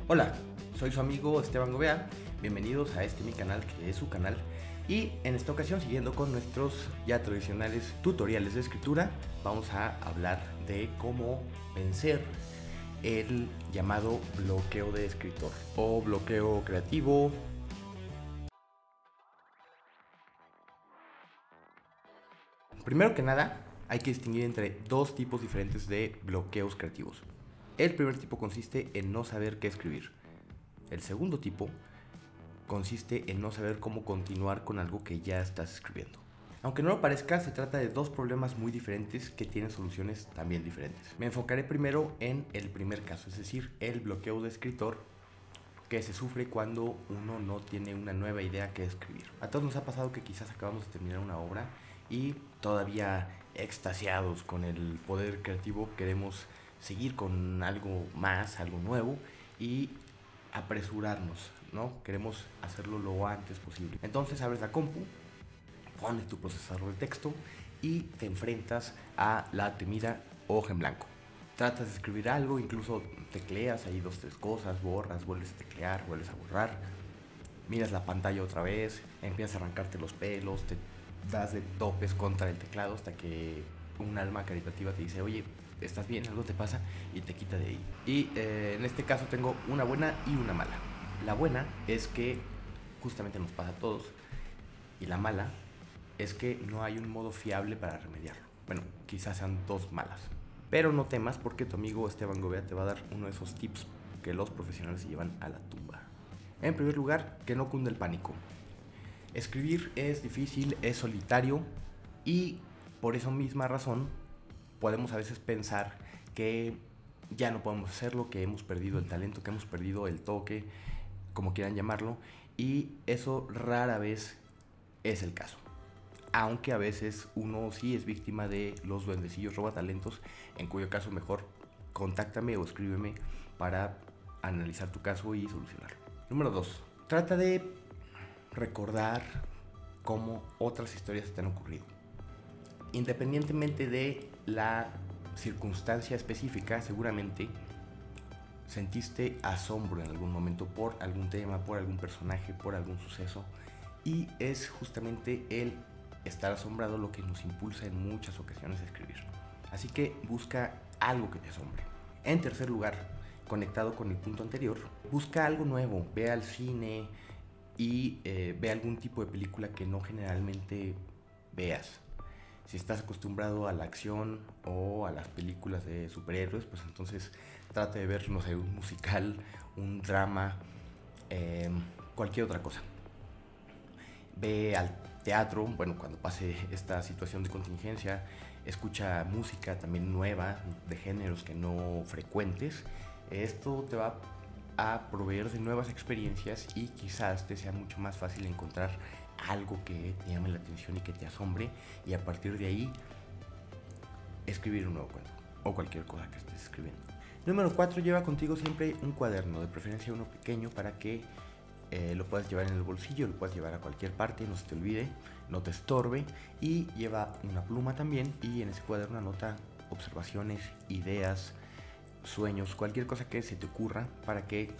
Hola, soy su amigo Esteban Gobea, bienvenidos a mi canal que es su canal y en esta ocasión siguiendo con nuestros ya tradicionales tutoriales de escritura vamos a hablar de cómo vencer el llamado bloqueo de escritor o bloqueo creativo. Primero que nada, hay que distinguir entre dos tipos diferentes de bloqueos creativos. El primer tipo consiste en no saber qué escribir. El segundo tipo consiste en no saber cómo continuar con algo que ya estás escribiendo. Aunque no lo parezca, se trata de dos problemas muy diferentes que tienen soluciones también diferentes. Me enfocaré primero en el primer caso, es decir, el bloqueo de escritor, que se sufre cuando uno no tiene una nueva idea que escribir. A todos nos ha pasado que quizás acabamos de terminar una obra y todavía extasiados con el poder creativo queremos seguir con algo más, algo nuevo y apresurarnos, ¿no? Queremos hacerlo lo antes posible. Entonces abres la compu, pones tu procesador de texto y te enfrentas a la temida hoja en blanco. Tratas de escribir algo, incluso tecleas ahí dos, tres cosas, borras, vuelves a teclear, vuelves a borrar, miras la pantalla otra vez, empiezas a arrancarte los pelos, te das de topes contra el teclado hasta que un alma caritativa te dice, oye, ¿estás bien? ¿Algo te pasa? Y te quita de ahí. Y en este caso tengo una buena y una mala. La buena es que justamente nos pasa a todos y la mala es que no hay un modo fiable para remediarlo. Bueno, quizás sean dos malas. Pero no temas porque tu amigo Esteban Gobea te va a dar uno de esos tips que los profesionales se llevan a la tumba. En primer lugar, que no cunde el pánico. Escribir es difícil, es solitario y por esa misma razón podemos a veces pensar que ya no podemos hacerlo, que hemos perdido el talento, que hemos perdido el toque, como quieran llamarlo, y eso rara vez es el caso. Aunque a veces uno sí es víctima de los duendecillos robatalentos, en cuyo caso mejor contáctame o escríbeme para analizar tu caso y solucionarlo. Número 2. Trata de recordar cómo otras historias te han ocurrido. Independientemente de la circunstancia específica, seguramente sentiste asombro en algún momento por algún tema, por algún personaje, por algún suceso, y es justamente el estar asombrado lo que nos impulsa en muchas ocasiones a escribir. Así que busca algo que te asombre. En tercer lugar, conectado con el punto anterior, busca algo nuevo, ve al cine y ve algún tipo de película que no generalmente veas. Si estás acostumbrado a la acción o a las películas de superhéroes, pues entonces trata de ver, no sé, un musical, un drama, cualquier otra cosa. Ve al teatro, bueno, cuando pase esta situación de contingencia, escucha música también nueva, de géneros que no frecuentes. Esto te va a proveer de nuevas experiencias y quizás te sea mucho más fácil encontrar algo que te llame la atención y que te asombre, y a partir de ahí escribir un nuevo cuento o cualquier cosa que estés escribiendo. Número 4. Lleva contigo siempre un cuaderno, de preferencia uno pequeño, para que lo puedas llevar en el bolsillo, lo puedas llevar a cualquier parte, no se te olvide, no te estorbe, y lleva una pluma también, y en ese cuaderno anota observaciones, ideas, sueños, cualquier cosa que se te ocurra para que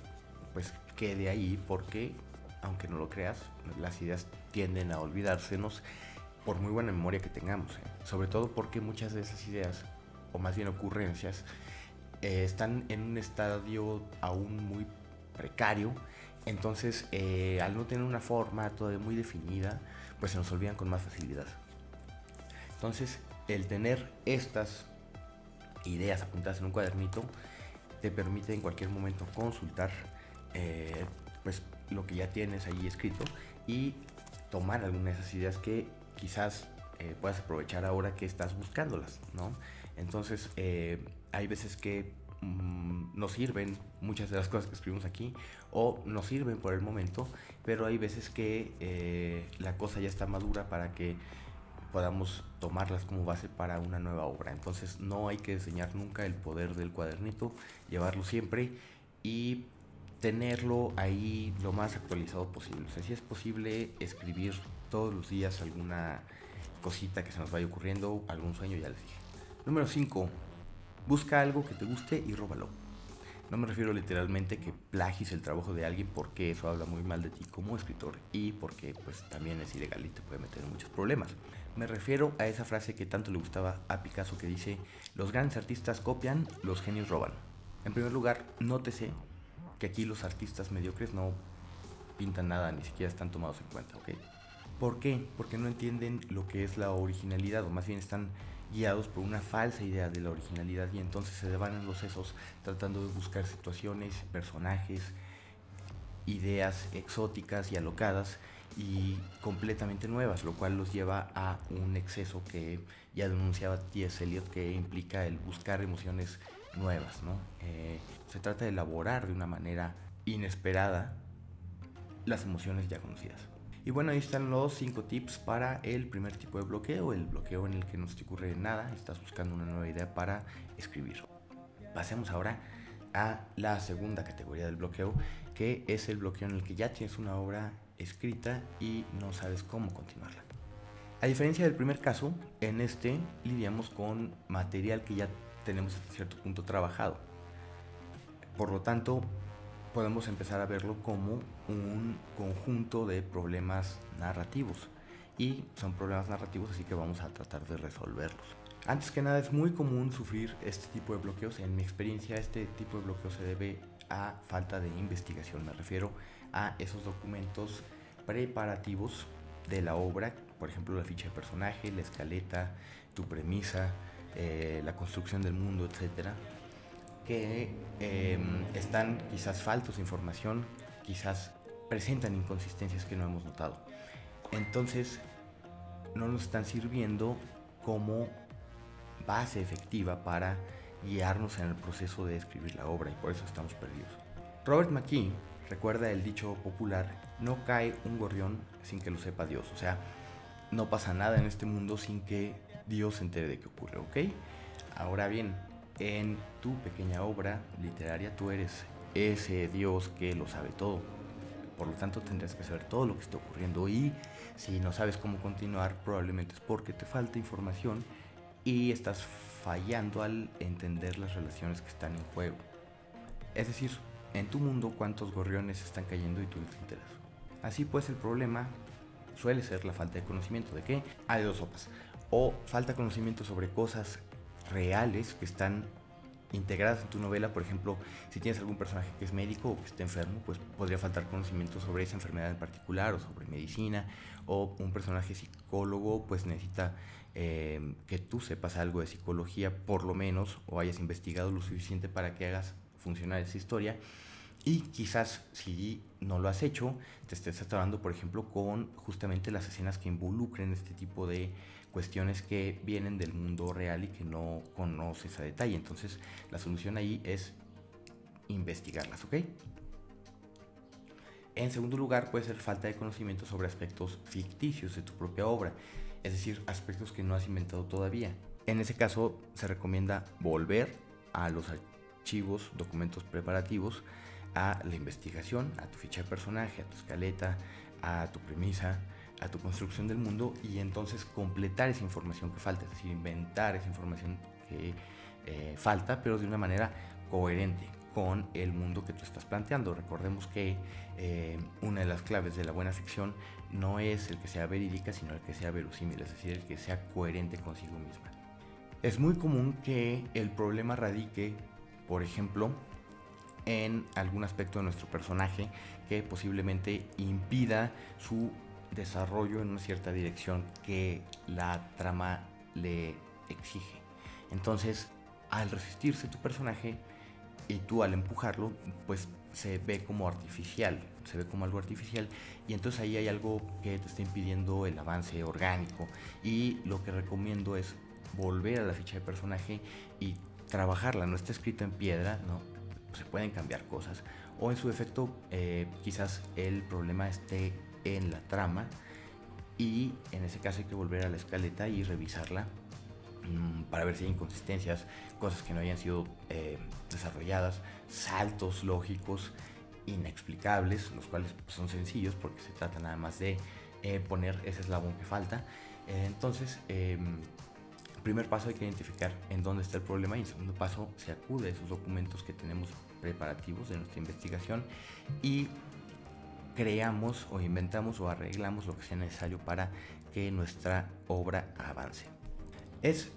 pues quede ahí, porque aunque no lo creas, las ideas tienden a olvidársenos por muy buena memoria que tengamos, sobre todo porque muchas de esas ideas, o más bien ocurrencias, están en un estadio aún muy precario. Entonces al no tener una forma todavía muy definida, pues se nos olvidan con más facilidad. Entonces el tener estas ideas apuntadas en un cuadernito te permite en cualquier momento consultar pues lo que ya tienes ahí escrito y tomar algunas de esas ideas que quizás puedas aprovechar ahora que estás buscándolas, ¿no? Entonces hay veces que nos sirven muchas de las cosas que escribimos aquí, o nos sirven por el momento, pero hay veces que la cosa ya está madura para que podamos tomarlas como base para una nueva obra. Entonces no hay que enseñar nunca el poder del cuadernito, llevarlo siempre y tenerlo ahí lo más actualizado posible. O sea, si es posible escribir todos los días alguna cosita que se nos vaya ocurriendo, algún sueño, ya les dije. Número 5. Busca algo que te guste y róbalo. No me refiero literalmente que plagies el trabajo de alguien, porque eso habla muy mal de ti como escritor y porque pues también es ilegal y te puede meter en muchos problemas. Me refiero a esa frase que tanto le gustaba a Picasso, que dice: los grandes artistas copian, los genios roban. En primer lugar, nótese que aquí los artistas mediocres no pintan nada, ni siquiera están tomados en cuenta, ¿ok? ¿Por qué? Porque no entienden lo que es la originalidad, o más bien están guiados por una falsa idea de la originalidad, y entonces se van en los sesos tratando de buscar situaciones, personajes, ideas exóticas y alocadas y completamente nuevas, lo cual los lleva a un exceso que ya denunciaba T.S. Eliot, que implica el buscar emociones nuevas, ¿no? Se trata de elaborar de una manera inesperada las emociones ya conocidas. Y bueno, ahí están los 5 tips para el primer tipo de bloqueo, el bloqueo en el que no se te ocurre nada, estás buscando una nueva idea para escribir. Pasemos ahora a la segunda categoría del bloqueo, que es el bloqueo en el que ya tienes una obra escrita y no sabes cómo continuarla. A diferencia del primer caso, en este lidiamos con material que ya tenemos hasta cierto punto trabajado. Por lo tanto, podemos empezar a verlo como un conjunto de problemas narrativos. Y son problemas narrativos, así que vamos a tratar de resolverlos. Antes que nada, es muy común sufrir este tipo de bloqueos. En mi experiencia, este tipo de bloqueo se debe a falta de investigación. Me refiero a esos documentos preparativos de la obra, por ejemplo, la ficha de personaje, la escaleta, tu premisa, la construcción del mundo, etcétera, que están quizás faltos de información, quizás presentan inconsistencias que no hemos notado. Entonces, no nos están sirviendo como base efectiva para guiarnos en el proceso de escribir la obra, y por eso estamos perdidos. Robert McKee recuerda el dicho popular: no cae un gorrión sin que lo sepa Dios. O sea, no pasa nada en este mundo sin que Dios se entere de qué ocurre, ¿ok? Ahora bien, en tu pequeña obra literaria tú eres ese Dios que lo sabe todo. Por lo tanto, tendrás que saber todo lo que está ocurriendo, y si no sabes cómo continuar, probablemente es porque te falta información y estás fallando al entender las relaciones que están en juego. Es decir, en tu mundo, cuántos gorriones están cayendo y tú no te enteras. Así pues, el problema suele ser la falta de conocimiento. ¿De qué? Hay dos sopas: o falta conocimiento sobre cosas reales que están integradas en tu novela. Por ejemplo, si tienes algún personaje que es médico o que está enfermo, pues podría faltar conocimiento sobre esa enfermedad en particular o sobre medicina. O un personaje psicólogo, pues necesita que tú sepas algo de psicología, por lo menos, o hayas investigado lo suficiente para que hagas funcionar esa historia. Y quizás, si no lo has hecho, te estés atorando, por ejemplo, con justamente las escenas que involucren este tipo de cuestiones que vienen del mundo real y que no conoces a detalle. Entonces, la solución ahí es investigarlas, ¿ok? En segundo lugar, puede ser falta de conocimiento sobre aspectos ficticios de tu propia obra, es decir, aspectos que no has inventado todavía. En ese caso, se recomienda volver a los archivos, documentos preparativos, a la investigación, a tu ficha de personaje, a tu escaleta, a tu premisa, a tu construcción del mundo, y entonces completar esa información que falta, es decir, inventar esa información que falta, pero de una manera coherente con el mundo que tú estás planteando. Recordemos que una de las claves de la buena ficción no es el que sea verídica, sino el que sea verosímil, es decir, el que sea coherente consigo misma. Es muy común que el problema radique, por ejemplo, en algún aspecto de nuestro personaje que posiblemente impida su desarrollo en una cierta dirección que la trama le exige. Entonces, al resistirse tu personaje y tú al empujarlo, pues se ve como artificial, se ve como algo artificial, y entonces ahí hay algo que te está impidiendo el avance orgánico. Y lo que recomiendo es volver a la ficha de personaje y trabajarla. No está escrita en piedra, ¿no? Se pueden cambiar cosas, o en su defecto quizás el problema esté en la trama, y en ese caso hay que volver a la escaleta y revisarla para ver si hay inconsistencias, cosas que no hayan sido desarrolladas, saltos lógicos inexplicables, los cuales son sencillos porque se trata nada más de poner ese eslabón que falta. Entonces, primer paso, hay que identificar en dónde está el problema, y en segundo paso se acude a esos documentos que tenemos preparativos de nuestra investigación y creamos o inventamos o arreglamos lo que sea necesario para que nuestra obra avance. Es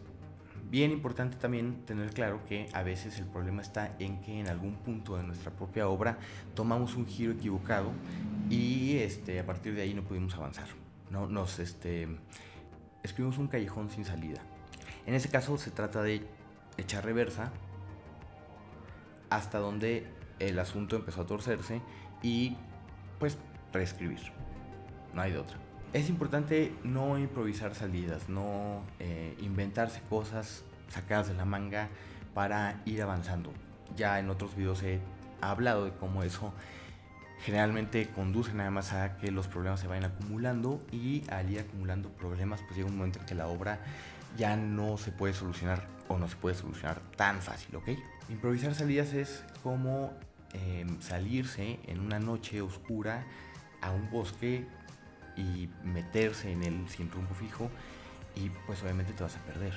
bien importante también tener claro que a veces el problema está en que en algún punto de nuestra propia obra tomamos un giro equivocado y a partir de ahí no pudimos avanzar. Nos escribimos un callejón sin salida. En ese caso se trata de echar reversa hasta donde el asunto empezó a torcerse y pues reescribir. No hay de otra. Es importante no improvisar salidas, no inventarse cosas sacadas de la manga para ir avanzando. Ya en otros videos he hablado de cómo eso generalmente conduce nada más a que los problemas se vayan acumulando y al ir acumulando problemas pues llega un momento en que la obra ya no se puede solucionar o no se puede solucionar tan fácil, ¿ok? Improvisar salidas es como salirse en una noche oscura a un bosque y meterse en él sin rumbo fijo y pues obviamente te vas a perder.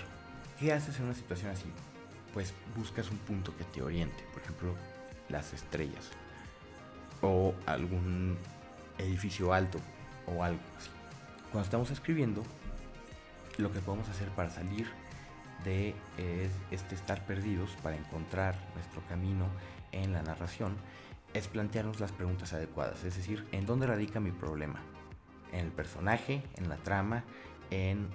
¿Qué haces en una situación así? Pues buscas un punto que te oriente, por ejemplo las estrellas o algún edificio alto o algo así. Cuando estamos escribiendo, lo que podemos hacer para salir de estar perdidos, para encontrar nuestro camino en la narración, es plantearnos las preguntas adecuadas, es decir, ¿en dónde radica mi problema? ¿En el personaje, en la trama, en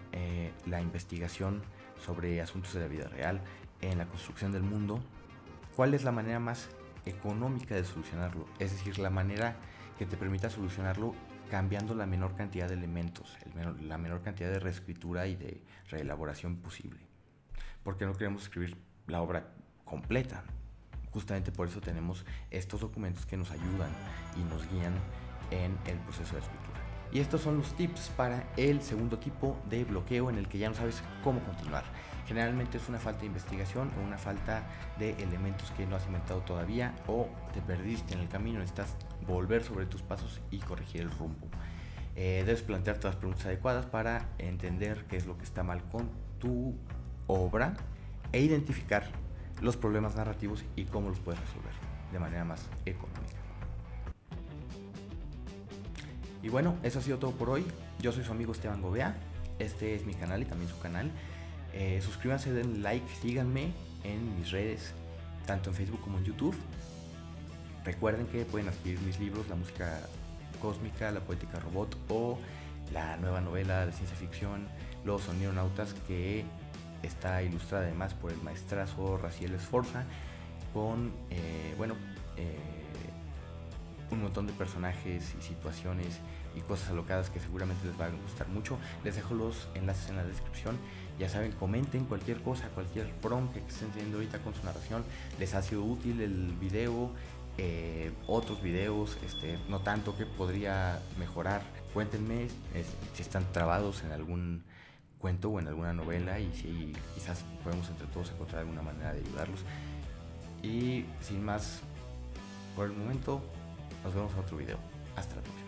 la investigación sobre asuntos de la vida real, en la construcción del mundo? ¿Cuál es la manera más económica de solucionarlo? Es decir, la manera que te permita solucionarlo cambiando la menor cantidad de elementos, la menor cantidad de reescritura y de reelaboración posible. Porque no queremos escribir la obra completa. Justamente por eso tenemos estos documentos que nos ayudan y nos guían en el proceso de escritura. Y estos son los tips para el segundo tipo de bloqueo en el que ya no sabes cómo continuar. Generalmente es una falta de investigación o una falta de elementos que no has inventado todavía o te perdiste en el camino, necesitas volver sobre tus pasos y corregir el rumbo. Debes plantearte las preguntas adecuadas para entender qué es lo que está mal con tu obra e identificar los problemas narrativos y cómo los puedes resolver de manera más económica. Y bueno, eso ha sido todo por hoy. Yo soy su amigo Esteban Gobea. Este es mi canal y también su canal. Suscríbanse, denle like, síganme en mis redes, tanto en Facebook como en YouTube. Recuerden que pueden adquirir mis libros, La música cósmica, La poética robot o la nueva novela de ciencia ficción, Los Onionautas, que está ilustrada además por el maestrazo Raciel Esforza, con un montón de personajes y situaciones y cosas alocadas que seguramente les va a gustar mucho. Les dejo los enlaces en la descripción. Ya saben, comenten cualquier cosa, cualquier prompt que estén teniendo ahorita con su narración. Les ha sido útil el video, otros videos, no tanto, que podría mejorar. Cuéntenme si están trabados en algún cuento o en alguna novela y si quizás podemos entre todos encontrar alguna manera de ayudarlos. Y sin más por el momento, nos vemos en otro video. Hasta la próxima.